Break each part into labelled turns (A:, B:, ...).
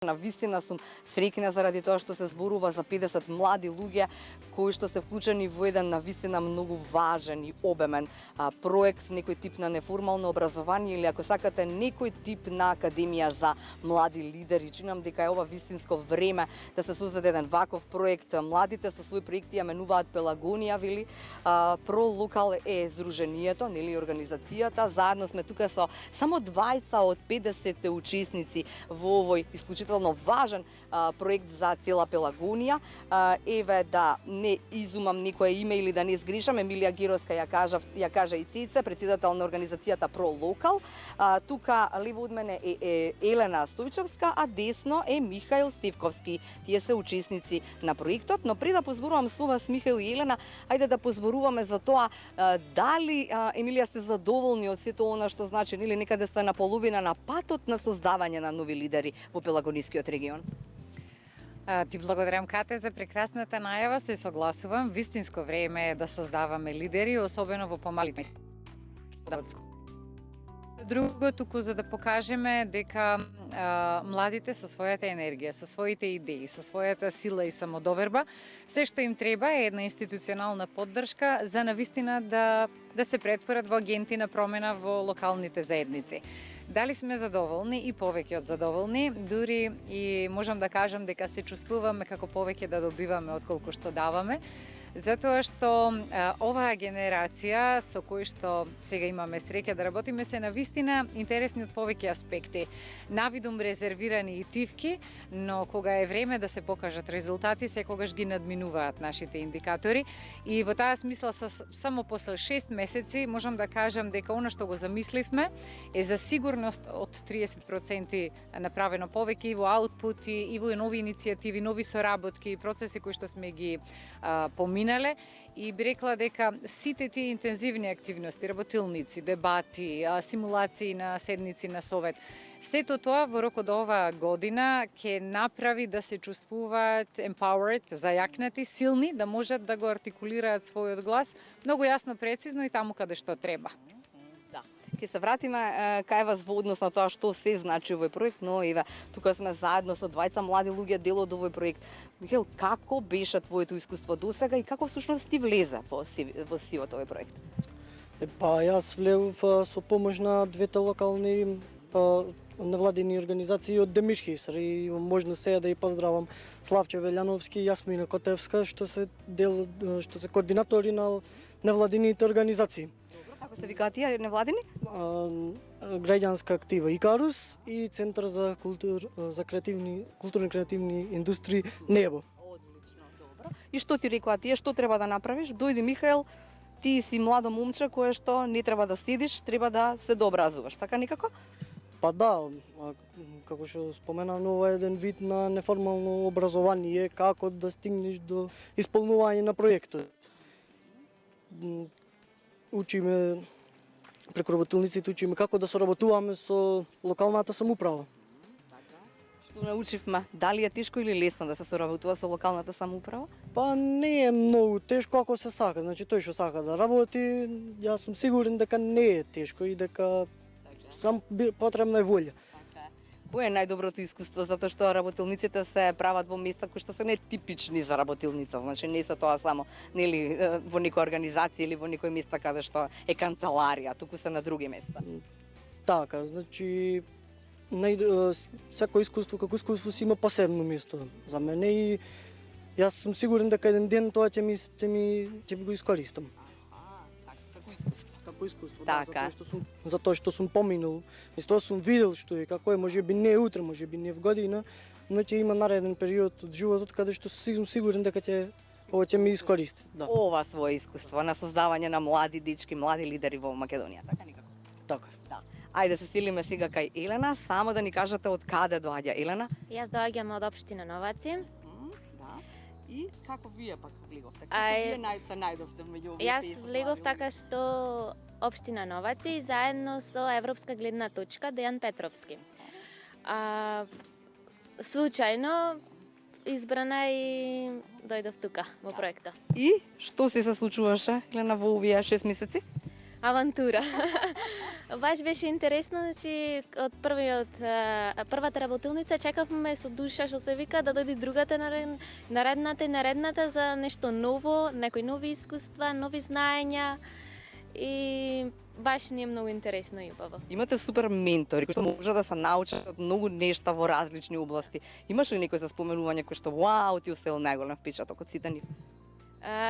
A: На вистина сум среќна заради тоа што се зборува за 50 млади луѓе кои што се вклучени во еден навистина многу важен и обемен проект, некој тип на неформално образование или ако сакате некој тип на академија за млади лидери. Чинам дека е ова вистинско време да се создаде еден ваков проект. Младите со своји проекти ја менуваат Пелагонија, вели. Про локал е здруженијето, нели организацијата. Заедно сме тука со само 20 од 50 учесници во овој исклучително важен проект за цела Пелагонија. Еве да не изумам некое име или да не сгрешам, Емилија Геровска ја кажа и Цеце, председател на организацијата Про Локал. Тука лево од мене е Елена Стојчевска, а десно е Михаил Стевковски. Тие се учесници на проектот, но пред да позборувам со вас Михаил и Елена, ајде да позборуваме за тоа дали Емилија сте задоволни од сето она што значи, или некаде сте на половина на патот на создавање на нови лидери во Пелагонискиот регион.
B: Ти благодарам, Кате, за прекрасната најава. Се согласувам. Вистинско време е да создаваме лидери, особено во помалите места. Друго, туку за да покажеме дека младите со својата енергија, со своите идеи, со својата сила и самодоверба, се што им треба е една институционална поддршка за навистина да се претворат во агенти на промена во локалните заедници. Дали сме задоволни и повеќе од задоволни, дури и можам да кажам дека се чувствуваме како повеќе да добиваме отколку што даваме, затоа што оваа генерација со кој што сега имаме среќа да работиме се навистина интересни од повеќе аспекти. Навидум резервирани и тивки, но кога е време да се покажат резултати, секогаш ги надминуваат нашите индикатори и во таа смисла само после 6 месеци можам да кажам дека она што го замисливме е за сигурност од 30% направено повеќе и во аутпути, и во нови иницијативи, нови соработки, процеси кои што сме ги поминале и би рекла дека сите тие интензивни активности, работилници, дебати, симулации на седници на совет, сето тоа во рокот оваа година ќе направи да се чувствуваат empowered, зајакнати, силни, да можат да го артикулираат својот глас многу јасно, прецизно и таму каде што треба.
A: Да. Ке се вратиме кај вас во однос на тоа што се значи овој проект, но еве тука сме заедно со 20 млади луѓе дел од овој проект. Михаил, како беше твоето искуство досега и како всушност ти влезе во сивот овој проект?
C: Јас влевов со помош на двете локални невладини организации од Демирхисар и можност е да ја поздравам Славче Велјановски и Јасмина Котевска што се координатори на невладините организации.
A: Како се викаат тие невладини?
C: Граѓанска актива Икарус и Центар за културни креативни индустрии Небо.
A: Одлично, добро. И што ти рекоа тие, што треба да направиш? Дојди Михаил, ти си младо момче кое што не треба да седиш, треба да се дообразуваш, така некако?
C: Па да, како што споменав, ова е еден вид на неформално образование, како да стигнеш до исполнување на проектот. Учиме преку работилниците, учиме како да соработуваме со локалната самоуправа.
A: Што научивме? Дали е тешко или лесно да се соработува со локалната самоуправа?
C: Па не е многу тешко ако се сака, значи тој што сака да работи, јас сум сигурен дека не е тешко и дека сам потребна е волја.
A: Кој е најдоброто искуство, затоа што работилниците се прават во места кои што се нетипични за работилница, значи не се тоа само нели во некоја организација или во некој места каде што е канцеларија, туку се на други места.
C: Така, значи секој искуство како искуство си има посебно место за мене и јас сум сигурен дека еден ден тоа ќе го искористам. Како искуство,
A: така.
C: Да, затоа што сум поминал, тоа сум видел што е, како е, можеби не утре, можеби не в година, но ќе има нареден период од животот каде што сум сигурен дека ова ќе ми искористи. Да.
A: Ова свое искуство на создавање на млади дечки, млади лидери во Македонија, така никако?
C: Така.
A: Да. Ајде се селиме сега кај Елена, само да ни кажете од каде доаѓа Елена?
D: Јас доаѓам од општина Новаци.
A: Да. И како вие пак влеговте? Како вие се најдовте меѓу овие?
D: Јас влегов така што општина Новаци заедно со Европска гледна точка Дејан Петровски. Случајно избрана и дојдов тука во проектот.
A: И што се случуваше, Елена, во овие 6 месеци?
D: авантура. Баш беше интересно, значи од првата работилница чекавме со душа што се вика да дојде другата наредната за нешто ново, некои нови искуства, нови знаења и баш ни е многу интересно и убаво.
A: Имате супер ментори кои што може да се научат од многу нешта во различни области. Имаш ли некој за споменување кој што вау ти оставил најголем впечаток од сите нив?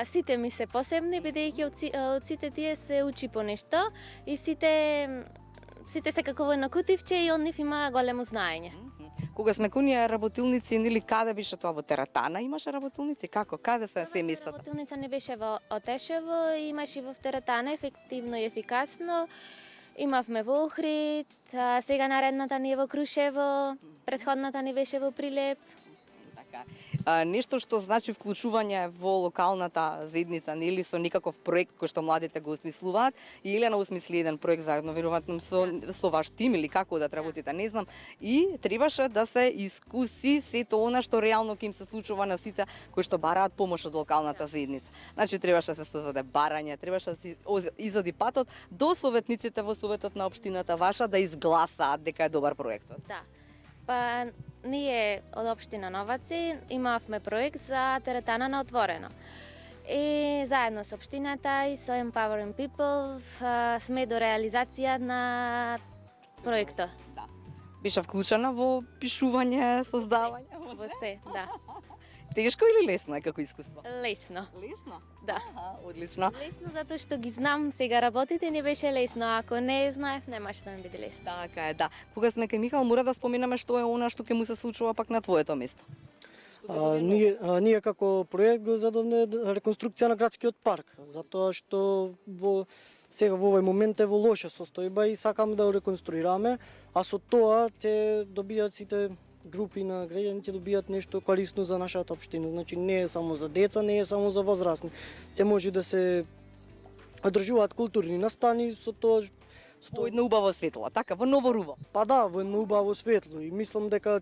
D: Сите ми се посебни, бидејќи од сите тие се учи по нешто и сите се како во едно кутивче и од нив има големо знаење.
A: Кога сме кон ние работилници, нели каде беше тоа, во тератана имаше работилници? Како? Каде се местата?
D: Работилница не беше во Отешево, имаше во тератана ефективно и ефикасно. Имавме во Охрид, сега наредната ни е во Крушево, претходната ни беше во Прилеп.
A: Така. Нешто што значи вклучување во локалната заедница, нели со некаков проект кој што младите го осмислуваат, и Елена осмисли еден проект заедно веројатно со ваш тим или како да работите, не знам, и требаше да се искуси сето она што реално ќе им се случува на сите кои што бараат помош од локалната заедница. Значи требаше да се создаде барање, требаше да се изоди патот до советниците во советот на општината ваша да изгласаат дека е добар проектот.
D: Да. Па ние од општина Новаци имавме проект за теретана на отворено. И заедно со општината и со Empowering People сме до реализација на проектот.
A: Да. Беше вклучена во пишување, создавање?
D: Во се, да.
A: Тешко или лесно е како искуство?
D: Лесно.
A: Лесно?
D: Да.
A: Одлично.
D: Лесно затоа што ги знам сега работите, не беше лесно, ако не знаев немаше да ми биде лесно.
A: Така е, да. Кога сме кај Михал, мора да споменаме што е она што ќе му се случува пак на твоето место.
C: Ние како проект го задовне реконструкција на градскиот парк, затоа што сега во овој момент е во лоша состојба и сакаме да го реконструираме, а со тоа ќе добијат сите групи на граѓани ќе добијат нешто корисно за нашата општина. Значи не е само за деца, не е само за возрастни. Ќе може да се одржуваат културни настани со тоа
A: Во едно убаво светло, така, во ново руво.
C: Па да, во едно убаво светло и мислам дека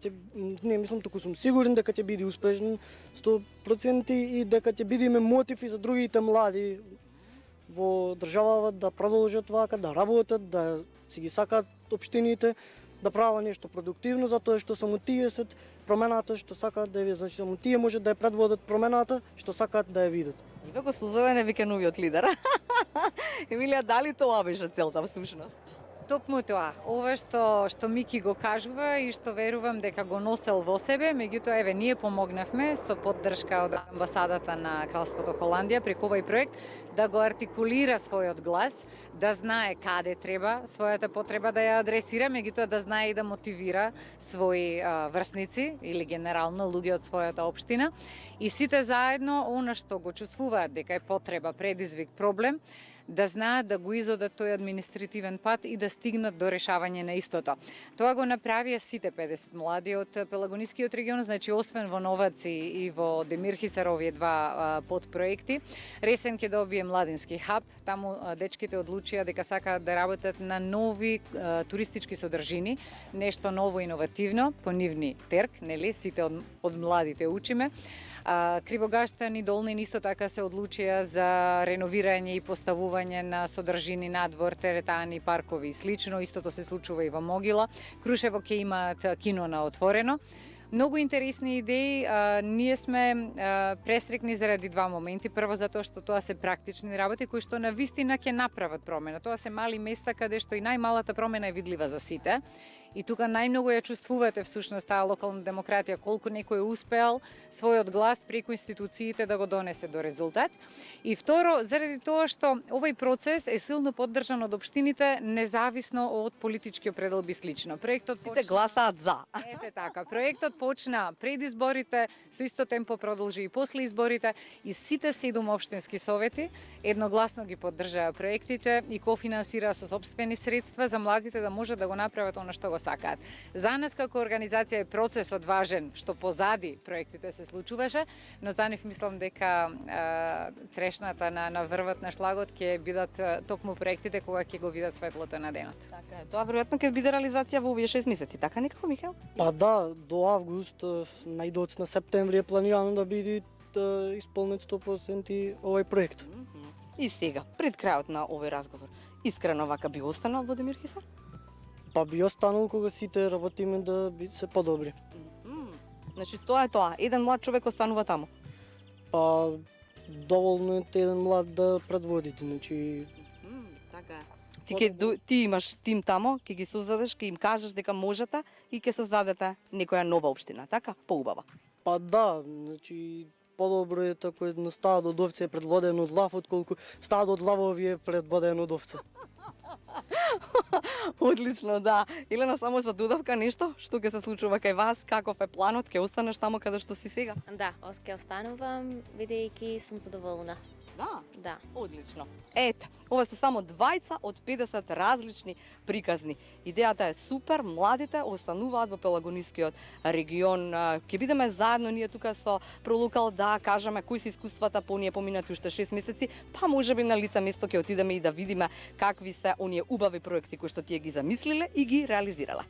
C: туку сум сигурен дека ќе биде успешен 100% и дека ќе бидеме мотив и за другите млади во државава да продолжат вака, да работат, да си ги сакаат општините, да прават нешто продуктивно, затоа што само тие се промената што сакаат да ја видат, значи само тие може да ја предводат промената што сакаат да ја видат.
A: И како Сузовен е веќе новиот лидер. Емилија, дали тоа беше целта всушност?
B: Токму тоа, ова што Мики го кажува и што верувам дека го носел во себе, меѓутоа еве ние помогнавме со поддршка од амбасадата на Кралството Холандија преку овој проект да го артикулира својот глас, да знае каде треба својата потреба да ја адресира, меѓутоа да знае и да мотивира своји врсници или генерално луѓе од својата општина и сите заедно она што го чувствуваат дека е потреба, предизвик, проблем, да знаат да го изодат тој административен пат и да стигнат до решавање на истото. Тоа го направија сите 50 млади од Пелагонискиот регион, значи освен во Новаци и во Демирхисар овие два подпроекти. Ресен ќе добие младински хаб, таму дечките одлучија дека сакаат да работат на нови туристички содржини, нешто ново иновативно, по нивни терк, нели, сите од младите учиме. Кривогаштан и Долнин исто така се одлучија за реновирање и поставување на содржини надвор, теретани, паркови и слично. Истото се случува и во Могила. Крушево ќе имаат кино на отворено. Многу интересни идеи. Ние сме престрекни заради два моменти. Прво затоа што тоа се практични работи кои што на вистина ќе направат промена. Тоа се мали места каде што и најмалата промена е видлива за сите. И тука најмногу ја чувствувате всушност таа локална демократија, колку некој успеал својот глас преку институциите да го донесе до резултат. И второ, заради тоа што овој процес е силно поддржан од општините, независно од политички определби слично. Проектот
A: Сите гласаат за.
B: Ете така, проектот почна пред изборите, со исто темпо продолжи и после изборите и сите 7 општински совети едногласно ги поддржаа проектите и кофинансираа со сопствени средства за младите да можат да го направат она што го сакаат. За нас како организација е процесот важен што позади проектите се случуваше, но за нив мислам дека црешната на врвот на шлагот ќе бидат токму проектите кога ќе го видат светлото на денот.
A: Така е. Тоа веројатно ќе биде реализација во овие 6 месеци, така некако, Михаел?
C: Па да, до август, најдоцна септември е планирано да биде исполнет 100% овој проект.
A: И сега, пред крајот на овој разговор, Искрено вака би останал во Демирхиса?
C: Па би останал кога сите работиме да се подобри.
A: Значи тоа е тоа. Еден млад човек останува таму.
C: Па доволно е еден млад да предводи, значи
A: Така. Ти имаш тим тамо, ќе ги создадеш, ќе им кажеш дека можете и ќе создадете некоја нова општина, така? Поубава.
C: па да, значи подобро е тако едно стадо од овце е предводено од лав, отколку стадо од лавови е предводено од овце.
A: Одлично, да. Елена, само за додавка нешто, што ќе се случува кај вас, каков е планот, ќе останеш таму каде што си сега?
D: Да, ќе останувам, бидејќи сум задоволна.
A: Да.
D: Да.
A: Одлично. Ете, ова се само двајца од 50 различни приказни. Идејата е супер, младите остануваат во Пелагонискиот регион. Ќе бидеме заедно ние тука со Пролокал да кажеме кои се искуствата по оние поминати уште 6 месеци, па можеби на лице место ќе отидеме и да видиме какви се оние убави проекти кои што тие ги замислиле и ги реализирале.